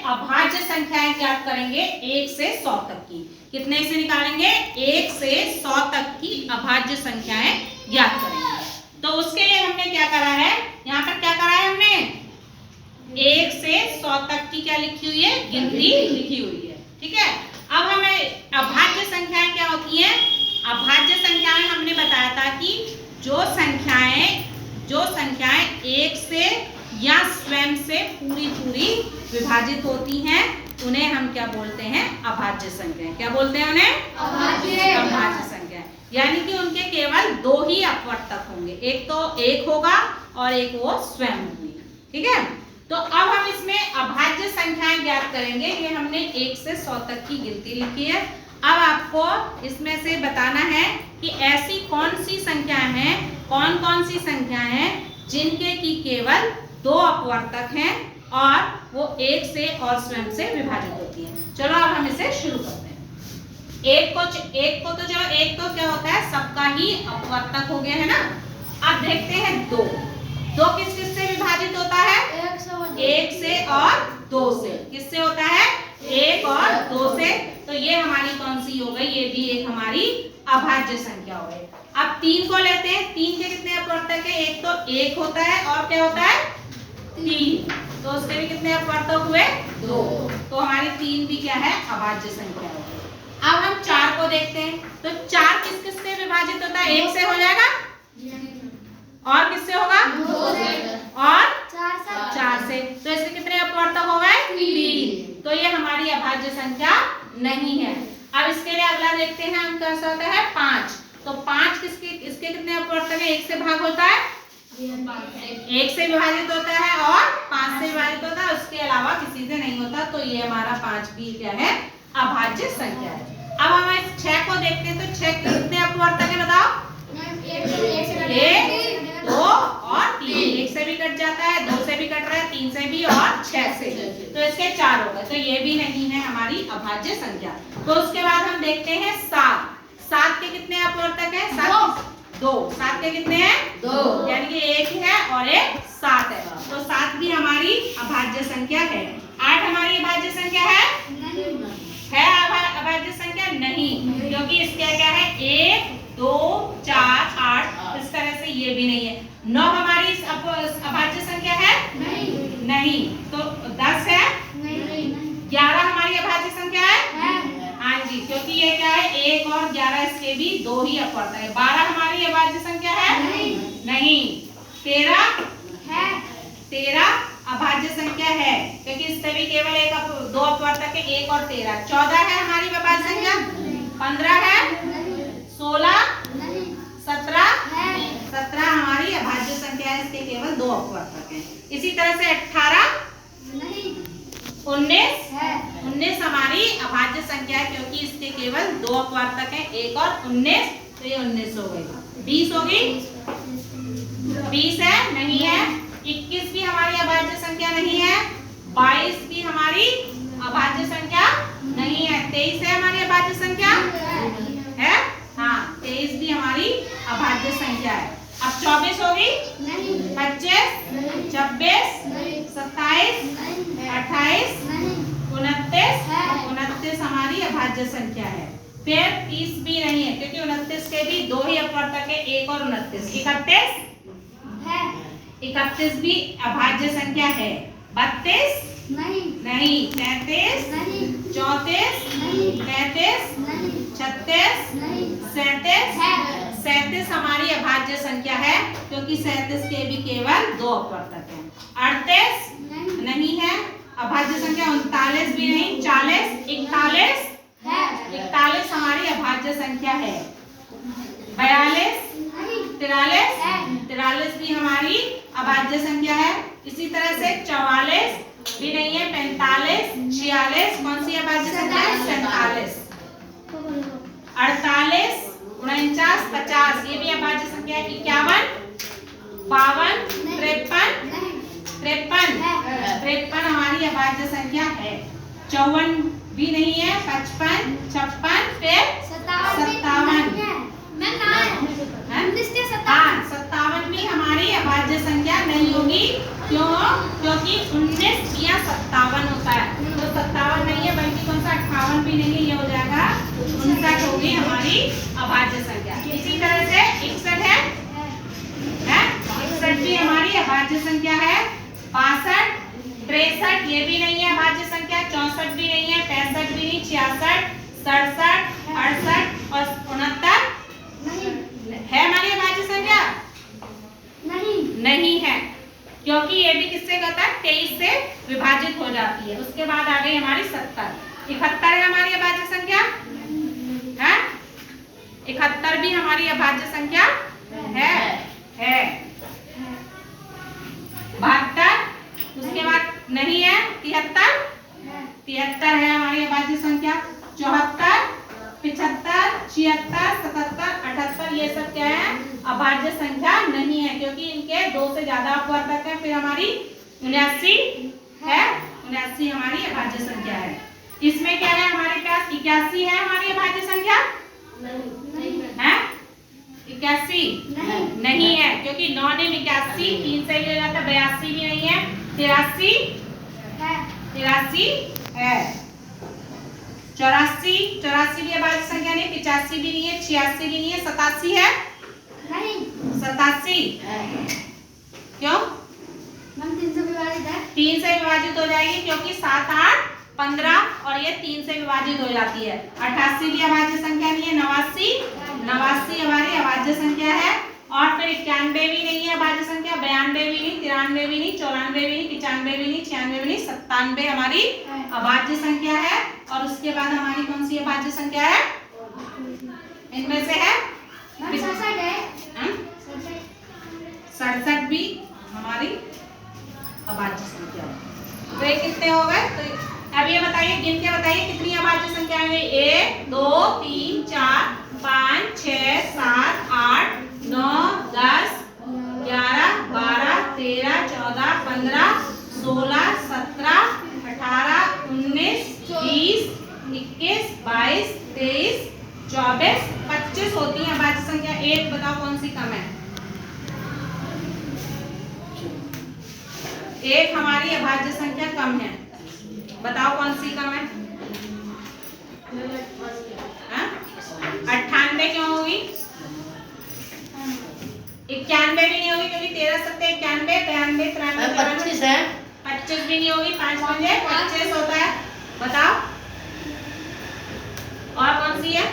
अभाज्य संख्याएं ज्ञात करेंगे 1 से 100 तक की। कितने से निकालेंगे? 1 से 100 तक की अभाज्य संख्याएं ज्ञात करेंगे। तो उसके लिए हमने क्या करा है, यहाँ पर क्या करा है हमने 1 से 100 तक की क्या लिखी हुई है, गिनती लिखी हुई है। ठीक है, अब हमें अभाज्य संख्याएं क्या होती हैं? अभाज्य संख्याएं हमने बताया था कि जो संख्याएं 1 से या स्वयं से पूरी विभाजित होती हैं उन्हें हम क्या बोलते हैं? अभाज्य संख्याएं। क्या बोलते हैं उन्हें? अभाज्य संख्याएं। यानी कि उनके केवल 2 ही अपवर्तक होंगे, एक तो 1 होगा और एक वो स्वयं होगी। ठीक है, तो अब हम इसमें अभाज्य संख्याएं ज्ञात करेंगे। ये हमने 1 से 100 तक की गिनती लिखी है। अब आपको इसमें से बताना है कि ऐसी कौन सी संख्याएं हैं, कौन सी संख्याएं हैं जिनके की केवल 2 अपवर्तक हैं और वो 1 से और स्वयं से विभाजित होती हैं। चलो अब हम इसे शुरू करते हैं। एक तो क्या होता है, सबका ही अपवर्तक हो गया है ना। अब देखते हैं 2 किस से विभाजित होता है? 1 से और 2 से। किससे होता है? 1 और 2 से। तो ये हमारी कौन सी हो गई? ये भी एक हमारी अभाज्य संख्या हो गई। अब 3 को लेते हैं। 3 के कितने अपवर्तक है? एक तो 1 होता है और क्या होता है? 3। तो उसके भी कितने अपवर्तक हुए? 2। तो हमारी 3 भी क्या है? अभाज्य संख्या हो गई। अब हम 4 को देखते हैं। तो 4 किस से विभाजित होता है? 1 से हो जाएगा और किससे होगा? 2 से और 4 से। तो इसके कितने अपवर्तक हो गए? 3। तो ये हमारी अभाज्य संख्या नहीं है। अब इसके लिए अगला देखते हैं हम कैसा होता है 5। तो 5 इसके कितने अपवर्तक है? 1 से भाग होता है, 1 से विभाजित होता है और 5 से विभाजित होता है, उसके अलावा किसी से नहीं होता। तो ये हमारा 5 भी क्या है? अभाज्य संख्या है। अब हम इस 6 को देखते हैं। तो 6 के कितने अपवर्तक है बताओ? 1, 2 और 3। 1 से भी कट जाता है, 2 से भी कट रहा है, 3 से भी और 6 से। तो इसके 4 हो गए। तो ये भी नहीं है हमारी अभाज्य संख्या। तो उसके बाद हम देखते हैं 7 के कितने अपवर्तक है? 7 के कितने हैं? 2। यानी कि 1 है और एक 7 है। तो 7 भी हमारी अभाज्य संख्या है। 8 हमारी अभाज्य संख्या है अभाज्य संख्या नहीं, क्योंकि इसका क्या है? 1, 2, 4, 8। इस तरह से ये भी नहीं है। 9 हमारी अभाज्य संख्या है नहीं। तो 10 है 11 हमारी अभाज्य संख्या है हाँ जी, क्योंकि ये क्या है? 1 और 11 इसके भी 2 ही अपवर्तक है। 12 हमारी अभाज्य संख्या है नहीं। 13 अभाज्य संख्या है, क्योंकि इससे भी केवल 2 अपवर्तक है, 1 और 13। 14 है हमारी अभाज्य संख्या। 15 है, 16, 17 हमारी अभाज्य संख्या है, इसके केवल 2 अपवर्तक हैं। इसी तरह से 18, 19 हमारी अभाज्य संख्या है, क्योंकि इसके केवल 2 अपवर्तक हैं, 1 और 19। तो ये 19 हो गई। 20 होगी, 20 है नहीं है। 21 भी हमारी अभाज्य संख्या नहीं है। 22 भी हमारी अभाज्य संख्या नहीं है। 23 है हमारी अभाज्य संख्या है हाँ, 23 भी हमारी अभाज्य संख्या है। अब 24 होगी, 25, 26, 27, 28, 29 हमारी अभाज्य संख्या है। फिर 30 भी नहीं है, क्योंकि 29 के भी 2 ही अपवर्तक है, 1 और 29। 31 भी अभाज्य संख्या है। 32 नहीं। 33 नहीं। 34 नहीं। 35 नहीं। 36 नहीं। 37 हमारी अभाज्य संख्या है, क्योंकि 37 के भी केवल 2 अपवर्तक हैं। 38 नहीं है अभाज्य संख्या। 39 भी नहीं। 40, 41 हमारी अभाज्य संख्या है। 42, 43 भी हमारी अभाज्य संख्या है। इसी तरह से 44 भी नहीं है। 45, 46 कौन सी अभाज्य संख्या है? 47। 48, 49, 50 ये भी अभाज्य संख्या है। 51, 52, 53 हमारी अभाज्य संख्या है। 54 भी नहीं है। 55, 56 फिर 57 57 भी हमारी अभाज्य संख्या नहीं होगी। क्यों? क्योंकि 19 या 57 होता है। तो पूरी हमारी अभाज्य संख्या। इसी तरह से 61 है 61 भी हमारी अभाज्य संख्या है। 62, 63 ये भी नहीं है अभाज्य संख्या। 64 भी नहीं है, 65 भी नहीं, 66, 67, 68 और 69 है हमारी अभाज्य संख्या? नहीं है, क्योंकि ये भी किससे कहता है 23 से विभाजित हो जाती है। उसके बाद आ गई हमारी 70। 71 है हमारी अभाज्य संख्या है। 71 भी हमारी अभाज्य संख्या है। 72 उसके बाद नहीं है। 73 है हमारी अभाज्य संख्या। 74, 75, 76, 77, 78 ये सब क्या है अभाज्य संख्या नहीं है, क्योंकि इनके 2 से ज्यादा अपवर्तक है। फिर हमारी 79 है। 79 हमारी अभाज्य संख्या है। इसमें क्या है हमारे पास 81 है हमारी अभाज्य संख्या है। 81 नहीं है, क्योंकि 9 ने 81 3 से ले जाता। 82 भी नहीं है। 83 है। 84 भी अभाज्य संख्या नहीं। 85 भी नहीं है। 86 भी नहीं है। 87 है 87 क्यों? 3 से विभाजित हो जाएगी, क्योंकि 7, 8, 15 और ये 3 से विभाजित हो जाती है। 88 भी अभाज्य संख्या नहीं है। 89 हमारी अभाज्य संख्या है। और फिर 91 भी नहीं है अभाज्य संख्या। 92 भी नहीं, 93 भी नहीं, 94 भी नहीं, 95 भी नहीं, 96 भी नहीं, 97 हमारी अभाज्य संख्या है। और उसके बाद हमारी कौन सी अभाज्य संख्या है इनमें से? है 67 भी हमारी अभाज्य संख्या है। तो ये कितने हो गए? तो अब ये बताइए, गिन के बताइए कितनी अभाज्य संख्या है? 1, 2, 3, 4, 5, 6, 7, 8, 9, 10, 11, 12, 13, 14, 15, 16, 17, 18, 19, 20, 21, 22, 23, 24, 25 होती है अभाज्य संख्या। एक बताओ कौन सी कम है? एक हमारी अभाज्य संख्या कम है। बताओ कौन सी कम है? 98 क्यों होगी? 91 भी नहीं होगी, क्योंकि 13, 17, 91, 92, 93, 25 है। 25 भी नहीं होगी। 5 पंजे 25 होता है। बताओ और कौन सी है?